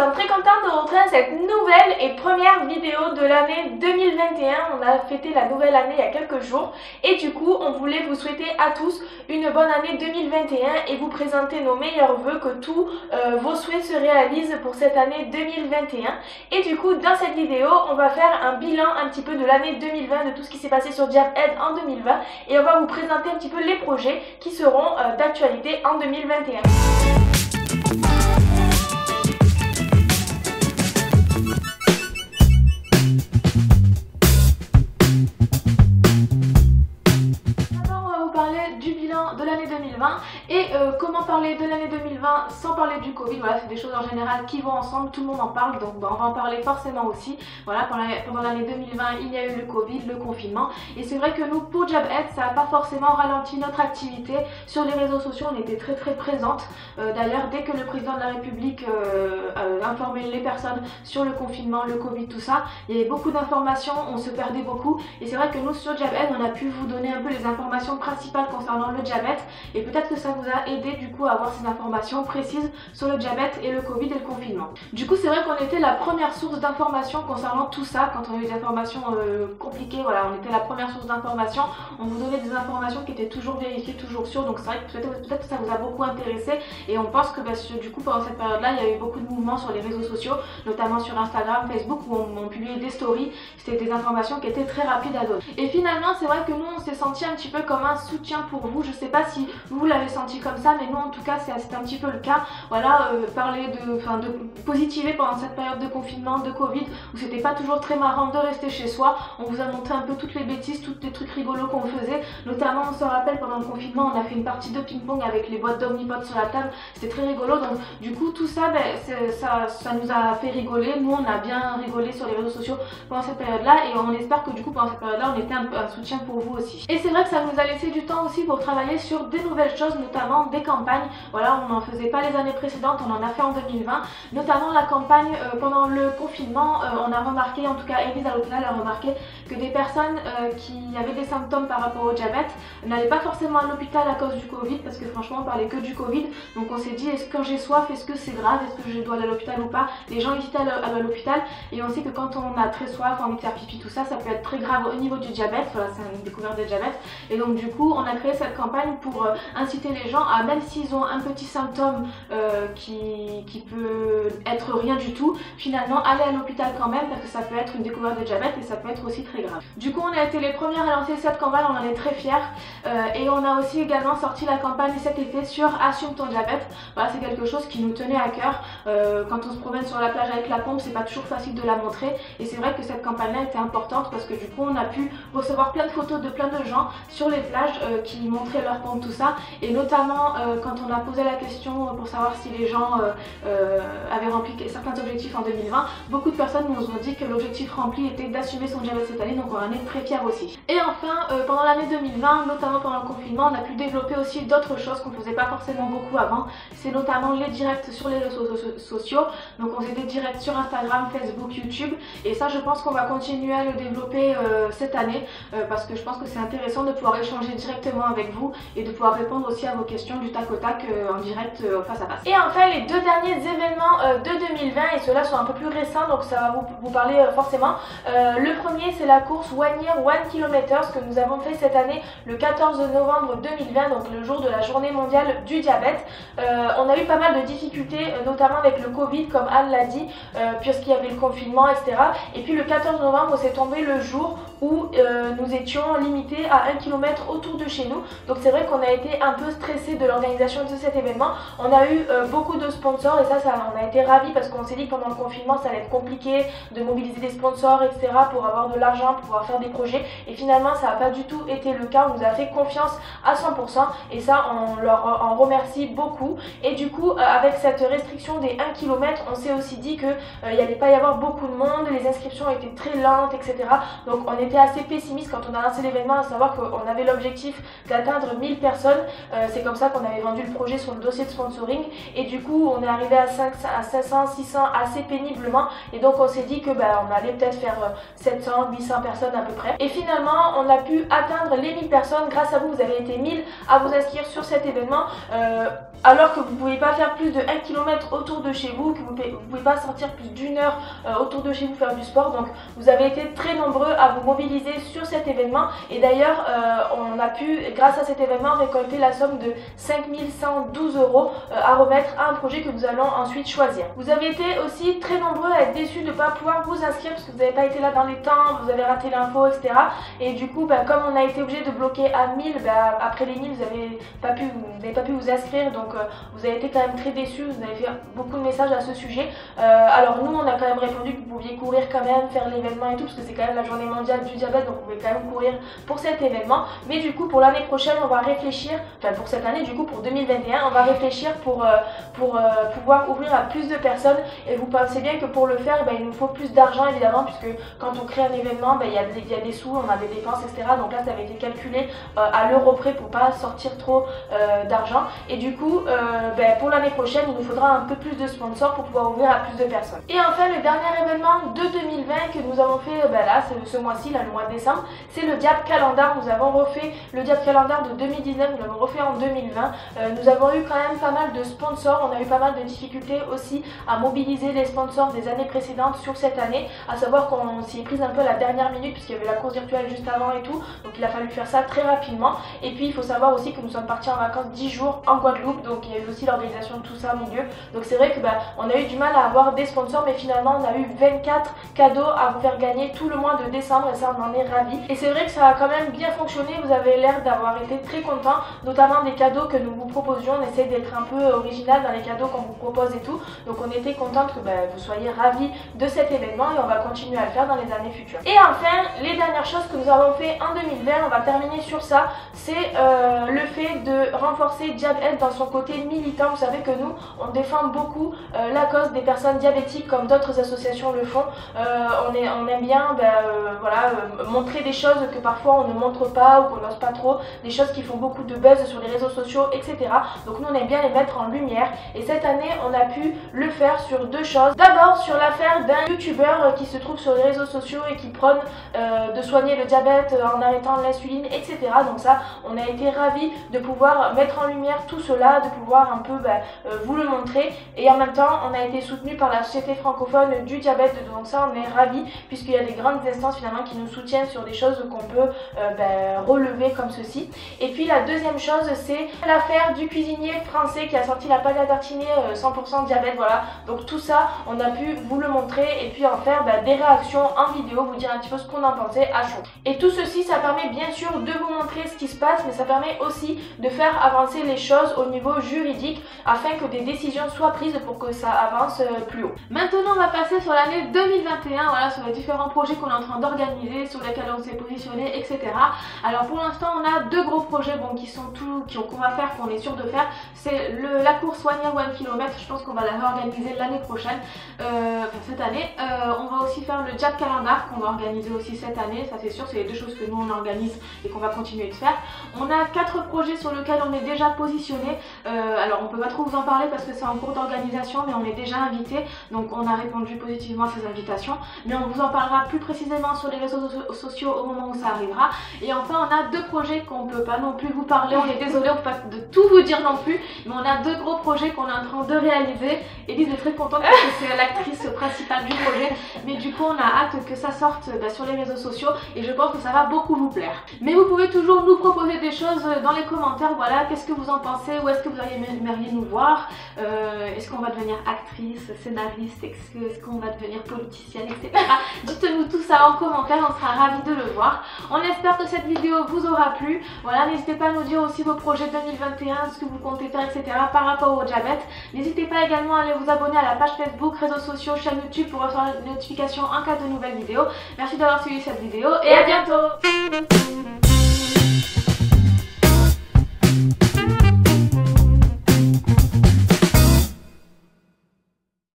sommes très contents de vous retrouver cette nouvelle et première vidéo de l'année 2021. On a fêté la nouvelle année il y a quelques jours et du coup on voulait vous souhaiter à tous une bonne année 2021 et vous présenter nos meilleurs vœux, que tous vos souhaits se réalisent pour cette année 2021. Et du coup dans cette vidéo on va faire un bilan un petit peu de l'année 2020, de tout ce qui s'est passé sur Jabhead en 2020, et on va vous présenter un petit peu les projets qui seront d'actualité en 2021. De l'année 2020 et comment parler de l'année 2020 sans parler du Covid. Voilà, c'est des choses en général qui vont ensemble, tout le monde en parle, donc on va en parler forcément aussi. Voilà, pendant l'année 2020 il y a eu le Covid, le confinement, et c'est vrai que nous pour Jabhead ça n'a pas forcément ralenti notre activité sur les réseaux sociaux. On était très présentes. D'ailleurs dès que le président de la République informait les personnes sur le confinement, le Covid, tout ça, il y avait beaucoup d'informations, on se perdait beaucoup, et c'est vrai que nous sur Jabhead on a pu vous donner un peu les informations principales concernant le diabète, et peut-être que ça vous a aidé du coup à avoir ces informations précises sur le diabète et le Covid et le confinement. Du coup c'est vrai qu'on était la première source d'information concernant tout ça. Quand on a eu des informations compliquées, voilà, on était la première source d'information. On vous donnait des informations qui étaient toujours vérifiées, toujours sûres, donc c'est vrai que peut-être que ça vous a beaucoup intéressé, et on pense que du coup pendant cette période là il y a eu beaucoup de mouvements sur les réseaux sociaux, notamment sur Instagram, Facebook, où on publiait des stories. C'était des informations qui étaient très rapides à donner, et finalement c'est vrai que nous on s'est senti un petit peu comme un soutien pour vous. Je sais pas si vous l'avez senti comme ça, mais nous en tout cas c'était un petit peu le cas. Voilà, parler de positiver pendant cette période de confinement, de Covid, où c'était pas toujours très marrant de rester chez soi. On vous a montré un peu toutes les bêtises, tous les trucs rigolos qu'on faisait. Notamment on se rappelle pendant le confinement on a fait une partie de ping-pong avec les boîtes d'Omnipod sur la table, c'était très rigolo. Donc du coup tout ça, ça nous a fait rigoler. Nous on a bien rigolé sur les réseaux sociaux pendant cette période là, et on espère que du coup pendant cette période là on était un soutien pour vous aussi. Et c'est vrai que ça nous a laissé du temps aussi pour travailler sur des nouvelles choses, notamment des campagnes. Voilà, on n'en faisait pas les années précédentes, on en a fait en 2020, notamment la campagne pendant le confinement. On a remarqué, en tout cas Elise à l'hôpital a remarqué que des personnes qui avaient des symptômes par rapport au diabète n'allaient pas forcément à l'hôpital à cause du Covid, parce que franchement on parlait que du Covid. Donc on s'est dit, est-ce que quand j'ai soif, est-ce que c'est grave, est-ce que je dois aller à l'hôpital ou pas? Les gens hésitaient à aller à l'hôpital, et on sait que quand on a très soif, envie de faire pipi, tout ça, ça peut être très grave au niveau du diabète. Voilà, c'est une découverte de diabète, et donc du coup on a créé cette campagne pour inciter les gens à, même s'ils ont un petit symptôme qui peut être rien du tout, finalement aller à l'hôpital quand même, parce que ça peut être une découverte de diabète et ça peut être aussi très grave. Du coup on a été les premières à lancer cette campagne, on en est très fiers, et on a aussi également sorti la campagne cet été sur Assume ton diabète. Voilà, c'est quelque chose qui nous tenait à cœur. Quand on se promène sur la plage avec la pompe, c'est pas toujours facile de la montrer, et c'est vrai que cette campagne là était importante parce que du coup on a pu recevoir plein de photos de plein de gens sur les plages qui montraient leur pompe, tout ça. Et notamment quand on a posé la question pour savoir si les gens avaient rempli certains objectifs en 2020, beaucoup de personnes nous ont dit que l'objectif rempli était d'assumer son diabète cette année, donc on en est très fiers aussi. Et enfin pendant l'année 2020, notamment pendant le confinement, on a pu développer aussi d'autres choses qu'on ne faisait pas forcément beaucoup avant. C'est notamment les directs sur les réseaux sociaux. Donc on faisait des directs sur Instagram, Facebook, YouTube, et ça je pense qu'on va continuer à le développer cette année, parce que je pense que c'est intéressant de pouvoir échanger directement avec vous et de pouvoir répondre aussi à vos questions du tac au tac en direct, face à face. Et enfin les deux derniers événements de 2020, et ceux-là sont un peu plus récents, donc ça va vous parler forcément. Le premier c'est la course One Year One Kilometers que nous avons fait cette année le 14 novembre 2020, donc le jour de la journée mondiale du diabète. On a eu pas mal de difficultés, notamment avec le Covid comme Anne l'a dit, puisqu'il y avait le confinement, etc. Et puis le 14 novembre c'est tombé le jour où nous étions limités à 1 km autour de chez nous. Donc c'est vrai qu'on a été un peu stressé de l'organisation de cet événement. On a eu beaucoup de sponsors, et ça on a été ravis, parce qu'on s'est dit que pendant le confinement ça allait être compliqué de mobiliser des sponsors, etc. pour avoir de l'argent, pour pouvoir faire des projets, et finalement ça n'a pas du tout été le cas. On nous a fait confiance à 100%, et ça on leur en remercie beaucoup. Et du coup avec cette restriction des 1 km, on s'est aussi dit que il n'allait pas y avoir beaucoup de monde, les inscriptions étaient très lentes, etc. Donc on était assez pessimiste quand on a lancé l'événement, à savoir qu'on avait l'objectif d'atteindre 1000 personnes. C'est comme ça qu'on avait vendu le projet sur le dossier de sponsoring, et du coup on est arrivé à 500, 600 assez péniblement, et donc on s'est dit que on allait peut-être faire 700, 800 personnes à peu près, et finalement on a pu atteindre les 1000 personnes. Grâce à vous, vous avez été 1000 à vous inscrire sur cet événement. alors que vous ne pouvez pas faire plus de 1 km autour de chez vous, que vous ne pouvez pas sortir plus d'une heure autour de chez vous faire du sport. Donc vous avez été très nombreux à vous mobiliser sur cet événement et d'ailleurs on a pu, grâce à cet événement, récolter la somme de 5 112 € à remettre à un projet que nous allons ensuite choisir. Vous avez été aussi très nombreux à être déçus de ne pas pouvoir vous inscrire parce que vous n'avez pas été là dans les temps, vous avez raté l'info, etc. Et du coup, comme on a été obligé de bloquer à 1000, après les 1000 vous n'avez pas pu vous inscrire, donc vous avez été quand même très déçus, vous avez fait beaucoup de messages à ce sujet. Alors nous on a quand même répondu que vous pouviez courir quand même, faire l'événement et tout, parce que c'est quand même la journée mondiale du diabète, donc vous pouvez quand même courir pour cet événement. Mais du coup pour l'année prochaine on va réfléchir, enfin pour cette année du coup pour 2021, on va réfléchir pour pouvoir ouvrir à plus de personnes. Et vous pensez bien que pour le faire il nous faut plus d'argent évidemment, puisque quand on crée un événement il y a des sous, on a des dépenses, etc. Donc là ça avait été calculé à l'euro près pour pas sortir trop d'argent. Et du coup pour l'année prochaine il nous faudra un peu plus de sponsors pour pouvoir ouvrir à plus de personnes. Et enfin le dernier événement de 2020 que nous avons fait là, c'est ce mois-ci, là le mois de décembre, c'est le Diab Calendar. Nous avons refait le Diab Calendar de 2019, nous l'avons refait en 2020. Nous avons eu quand même pas mal de sponsors, on a eu pas mal de difficultés aussi à mobiliser les sponsors des années précédentes sur cette année, à savoir qu'on s'y est pris un peu à la dernière minute puisqu'il y avait la course virtuelle juste avant et tout, donc il a fallu faire ça très rapidement. Et puis il faut savoir aussi que nous sommes partis en vacances 10 jours en Guadeloupe, donc il y a eu aussi l'organisation de tout ça au milieu. Donc c'est vrai que on a eu du mal à avoir des sponsors, mais finalement on a eu 24 cadeaux à vous faire gagner tout le mois de décembre et ça on en est ravis. Et c'est vrai que ça a quand même bien fonctionné, vous avez l'air d'avoir été très contents, notamment des cadeaux que nous vous proposions. On essaie d'être un peu original dans les cadeaux qu'on vous propose et tout, donc on était contente que vous soyez ravis de cet événement et on va continuer à le faire dans les années futures. Et enfin les dernières choses que nous avons fait en 2020, on va terminer sur ça, c'est le fait de renforcer Diabète dans son côté militant. Vous savez que nous on défend beaucoup la cause des personnes diabétiques comme d'autres associations le font. On aime bien montrer des choses que parfois on ne montre pas ou qu'on n'ose pas trop, des choses qui font beaucoup de buzz sur les réseaux sociaux, etc. Donc nous on aime bien les mettre en lumière et cette année on a pu le faire sur deux choses. D'abord sur l'affaire d'un youtubeur qui se trouve sur les réseaux sociaux et qui prône de soigner le diabète en arrêtant l'insuline, etc. Donc ça on a été ravis de pouvoir mettre en lumière tout cela, de pouvoir un peu vous le montrer, et en même temps on a été soutenu par la Société francophone du diabète, donc ça on est ravis puisqu'il y a des grandes instances finalement qui nous soutiennent sur des choses qu'on peut relever comme ceci. Et puis la deuxième chose c'est l'affaire du cuisinier français qui a sorti la pâte à tartiner 100% diabète, voilà. Donc tout ça on a pu vous le montrer et puis en faire des réactions en vidéo, vous dire un petit peu ce qu'on en pensait à chaud. Et tout ceci ça permet bien sûr de vous montrer ce qui se passe, mais ça permet aussi de faire avancer les choses au niveau juridique afin que des décisions soient prises pour que ça avance plus haut. Maintenant on va passer sur l'année 2021, voilà, sur les différents projets qu'on est en train d'organiser, sur lesquels on s'est positionné, etc. Alors pour l'instant on a deux gros projets qu'on va faire, qu'on est sûr de faire. C'est la course 1 Year 1 km, je pense qu'on va la réorganiser l'année prochaine, cette année. On va aussi faire le Diab Calendar qu'on va organiser aussi cette année, ça c'est sûr, c'est les deux choses que nous on organise et qu'on va continuer de faire. On a 4 projets sur lesquels on est déjà positionné. Alors on peut pas trop vous en parler parce que c'est en cours d'organisation, mais on est déjà invité, donc on a répondu positivement à ces invitations, mais on vous en parlera plus précisément sur les réseaux sociaux au moment où ça arrivera. Et enfin on a 2 projets qu'on peut pas non plus vous parler, on est désolé, on peut pas de tout vous dire non plus, mais on a 2 gros projets qu'on est en train de réaliser. Elise est très contente parce que c'est l'actrice principale du projet, mais du coup on a hâte que ça sorte sur les réseaux sociaux et je pense que ça va beaucoup vous plaire. Mais vous pouvez toujours nous proposer des choses dans les commentaires, voilà, qu'est-ce que vous en pensez, où est-ce que vous aimeriez nous voir, est-ce qu'on va devenir actrice, scénariste, est-ce qu'on va devenir politicienne, etc. Dites-nous tout ça en commentaire, on sera ravis de le voir. On espère que cette vidéo vous aura plu. Voilà, n'hésitez pas à nous dire aussi vos projets 2021, ce que vous comptez faire, etc. par rapport au diabète. N'hésitez pas également à aller vous abonner à la page Facebook, réseaux sociaux, chaîne YouTube pour recevoir les notifications en cas de nouvelles vidéos. Merci d'avoir suivi cette vidéo et à bientôt.